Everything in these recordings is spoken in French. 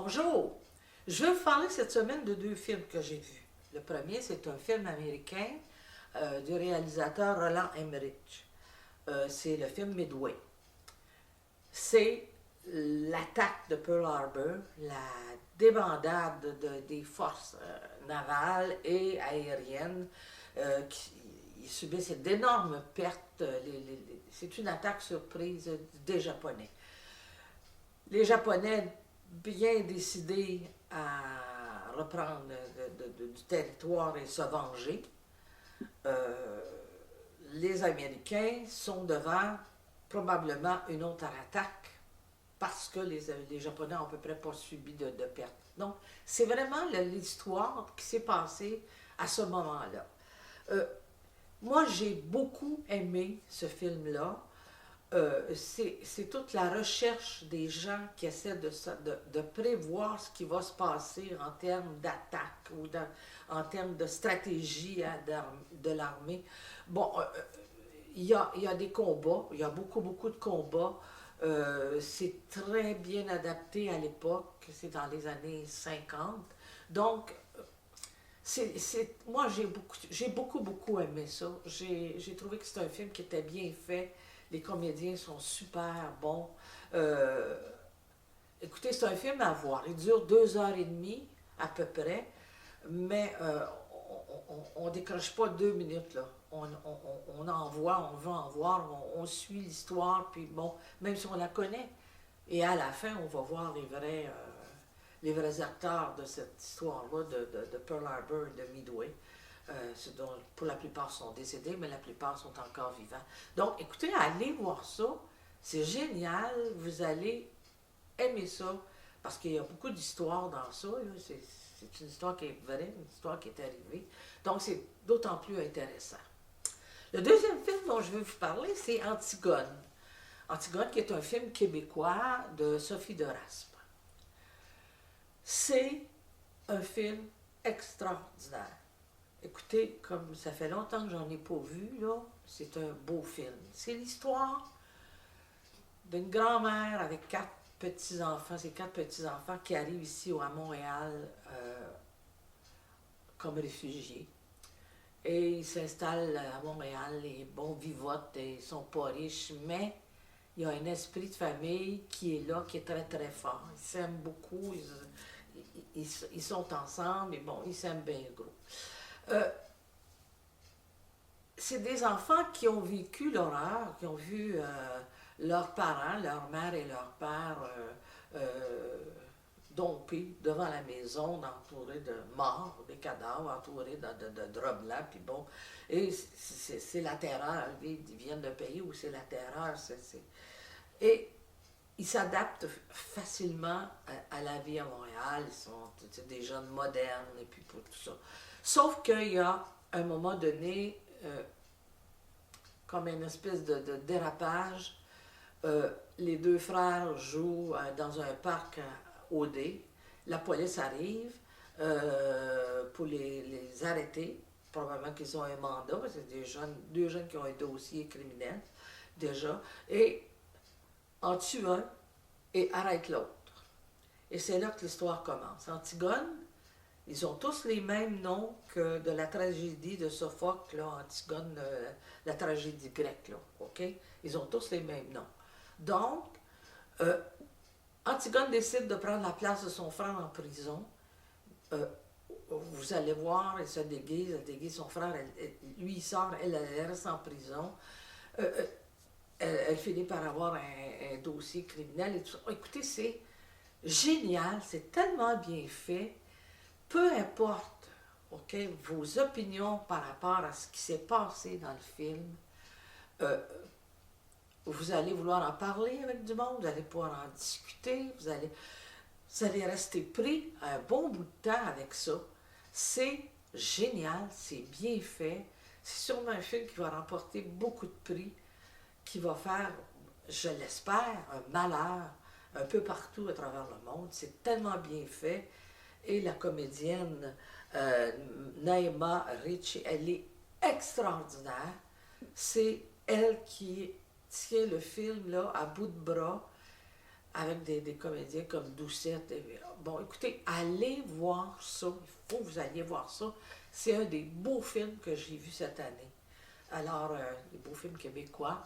Bonjour! Je vais vous parler cette semaine de deux films que j'ai vus. Le premier, c'est un film américain du réalisateur Roland Emmerich. C'est le film Midway. C'est l'attaque de Pearl Harbor, la débandade des forces navales et aériennes qui ils subissent d'énormes pertes. C'est une attaque surprise des Japonais. Les Japonais, bien décidés à reprendre du territoire et se venger, euh, les Américains sont devant probablement une autre attaque parce que les Japonais ont à peu près pas subi de pertes. Donc, c'est vraiment l'histoire qui s'est passée à ce moment-là. Euh, Moi, j'ai beaucoup aimé ce film-là. C'est toute la recherche des gens qui essaient de prévoir ce qui va se passer en termes d'attaque ou en termes de stratégie de l'armée. Bon, il y a des combats, il y a beaucoup de combats. C'est très bien adapté à l'époque, c'est dans les années 50. Donc, moi, beaucoup aimé ça. J'ai trouvé que c'est un film qui était bien fait. Les comédiens sont super bons. Euh, Écoutez, c'est un film à voir. Il dure 2 heures et demie à peu près, mais on décroche pas 2 minutes là. On en voit, on veut en voir, on suit l'histoire, puis bon, même si on la connaît. Et à la fin, on va voir les vrais acteurs de cette histoire-là de Pearl Harbor et de Midway. Dont pour la plupart sont décédés, mais la plupart sont encore vivants. Donc, écoutez, allez voir ça. C'est génial. Vous allez aimer ça. Parce qu'il y a beaucoup d'histoires dans ça. C'est une histoire qui est vraie, une histoire qui est arrivée. Donc, c'est d'autant plus intéressant. Le deuxième film dont je vais vous parler, c'est Antigone. Antigone, qui est un film québécois de Sophie Deraspe. C'est un film extraordinaire. Écoutez, comme ça fait longtemps que j'en ai pas vu, là, c'est un beau film. C'est l'histoire d'une grand-mère avec 4 petits-enfants, ces 4 petits-enfants qui arrivent ici à Montréal comme réfugiés. Et ils s'installent à Montréal, les bons vivotent, et ils sont pas riches, mais il y a un esprit de famille qui est là, qui est très fort. Ils s'aiment beaucoup, ils sont ensemble, et bon, ils s'aiment bien gros. Euh, c'est des enfants qui ont vécu l'horreur, qui ont vu leurs parents, leur mère et leur père dompés devant la maison, entourés de morts, des cadavres, entourés de draps blancs, puis bon. Et c'est la terreur. Ils viennent d'un pays où c'est la terreur. Et ils s'adaptent facilement à la vie à Montréal. Ils sont des jeunes modernes, et puis pour tout ça. Sauf qu'il y a, à un moment donné, comme une espèce de dérapage, les deux frères jouent dans un parc au dé. La police arrive pour les arrêter. Probablement qu'ils ont un mandat, parce que c'est deux jeunes qui ont un dossier criminel déjà. Et en tuent un et arrêtent l'autre. Et c'est là que l'histoire commence. Antigone, ils ont tous les mêmes noms que de la tragédie de Sophocle, là, Antigone, la tragédie grecque, là, OK? Ils ont tous les mêmes noms. Donc, euh, Antigone décide de prendre la place de son frère en prison. Euh, vous allez voir, elle elle déguise son frère, lui il sort, elle reste en prison. Euh, elle finit par avoir un dossier criminel et tout ça. Écoutez, c'est génial, c'est tellement bien fait. Peu importe, OK, vos opinions par rapport à ce qui s'est passé dans le film, euh, vous allez vouloir en parler avec du monde, vous allez pouvoir en discuter, vous allez rester pris un bon bout de temps avec ça. C'est génial, c'est bien fait. C'est sûrement un film qui va remporter beaucoup de prix, qui va faire, je l'espère, un malheur un peu partout à travers le monde. C'est tellement bien fait. Et la comédienne Naima Ricci, elle est extraordinaire. C'est elle qui tient le film là, à bout de bras. avec des comédiens comme Doucette. Bon, écoutez, allez voir ça. Il faut que vous alliez voir ça. C'est un des beaux films que j'ai vus cette année. Alors, des beaux films québécois.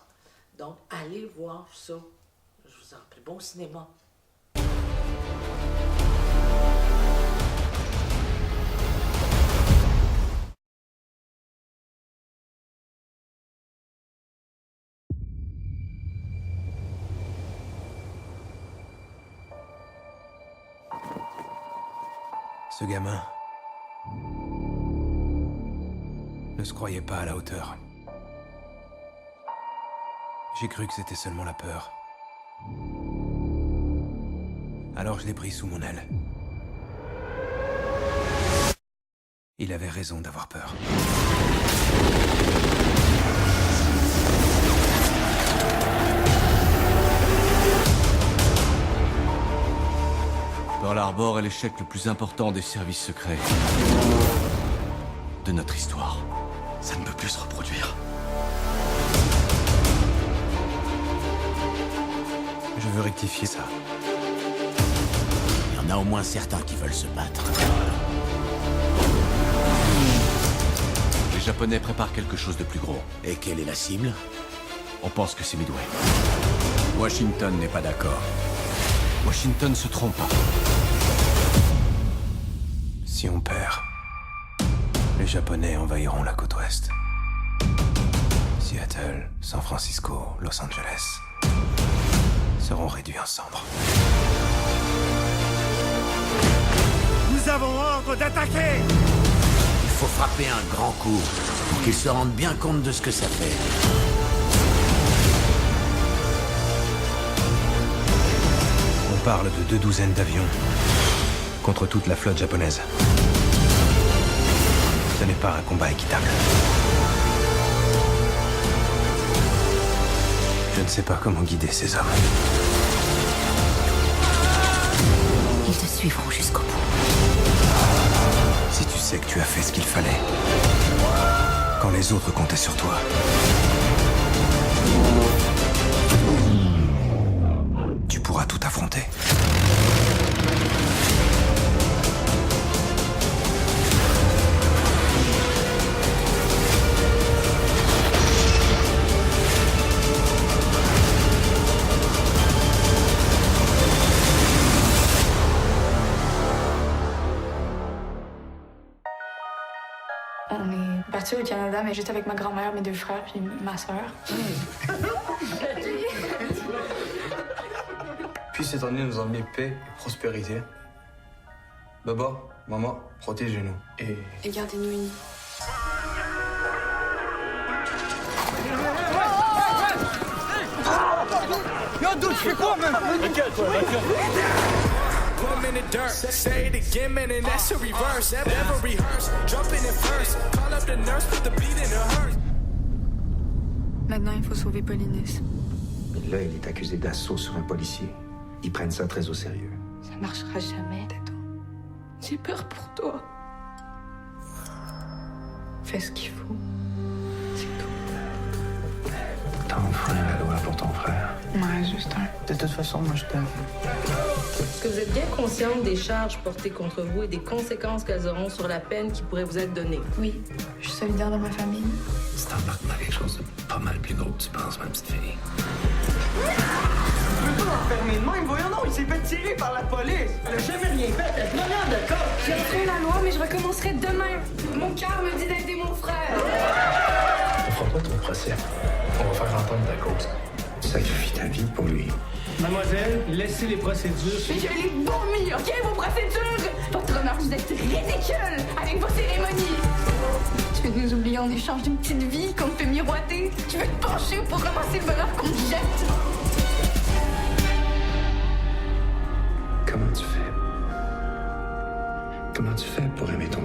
Donc, allez voir ça. Je vous en prie. Bon cinéma. Ce gamin ne se croyait pas à la hauteur. J'ai cru que c'était seulement la peur. Alors je l'ai pris sous mon aile. Il avait raison d'avoir peur. Pearl Harbor est l'échec le plus important des services secrets de notre histoire. Ça ne peut plus se reproduire. Je veux rectifier ça. Il y en a au moins certains qui veulent se battre. Les Japonais préparent quelque chose de plus gros. Et quelle est la cible? On pense que c'est Midway. Washington n'est pas d'accord. Washington se trompe pas. Si on perd, les Japonais envahiront la côte ouest. Seattle, San Francisco, Los Angeles seront réduits en cendres. Nous avons ordre d'attaquer! Il faut frapper un grand coup pour qu'ils se rendent bien compte de ce que ça fait. On parle de 2 douzaines d'avions contre toute la flotte japonaise. Ce n'est pas un combat équitable. Je ne sais pas comment guider ces hommes. Ils te suivront jusqu'au bout. Si tu sais que tu as fait ce qu'il fallait, quand les autres comptaient sur toi, tu pourras tout affronter. On est partis au Canada, mais juste avec ma grand-mère, mes 2 frères, puis ma sœur. Puis cette année nous a mis paix et prospérité. Baba, maman, protégez-nous. Et gardez-nous unis. Yo, dude, tu fais quoi, man? One minute dirt, say it again, man, and that's a reverse. Never rehearse, jumping in first. Call up the nurse, put the beat in the hearse. Maintenant, il faut sauver Polynice. Là, il est accusé d'assaut sur un policier. Ils prennent ça très au sérieux. Ça marchera jamais, Tato. J'ai peur pour toi. Fais ce qu'il faut. C'est tout. T'enfreins la loi pour ton frère. Ouais, juste un. De toute façon, moi je t'aime. Est-ce que vous êtes bien consciente des charges portées contre vous et des conséquences qu'elles auront sur la peine qui pourrait vous être donnée? Oui, je suis solidaire de ma famille. Tu t'embarques dans quelque chose de pas mal plus gros que tu penses, ma petite fille. Tu peux pas l'enfermer de même, voyons non, il s'est fait tirer par la police. Elle a jamais rien fait, elle est preneur de cas. J'ai enfreint la loi, mais je recommencerai demain. Mon cœur me dit d'aider mon frère. On fera pas ton procès. On va faire entendre ta cause. Tu sacrifies ta vie pour lui. Mademoiselle, laissez les procédures. Mais je l'ai vomi, ok, vos procédures. Votre honneur, vous êtes ridicule avec vos cérémonies. Tu veux nous oublier en échange d'une petite vie qu'on te fait miroiter. Tu veux te pencher pour ramasser le bonheur qu'on te jette. Comment tu fais? Comment tu fais pour aimer ton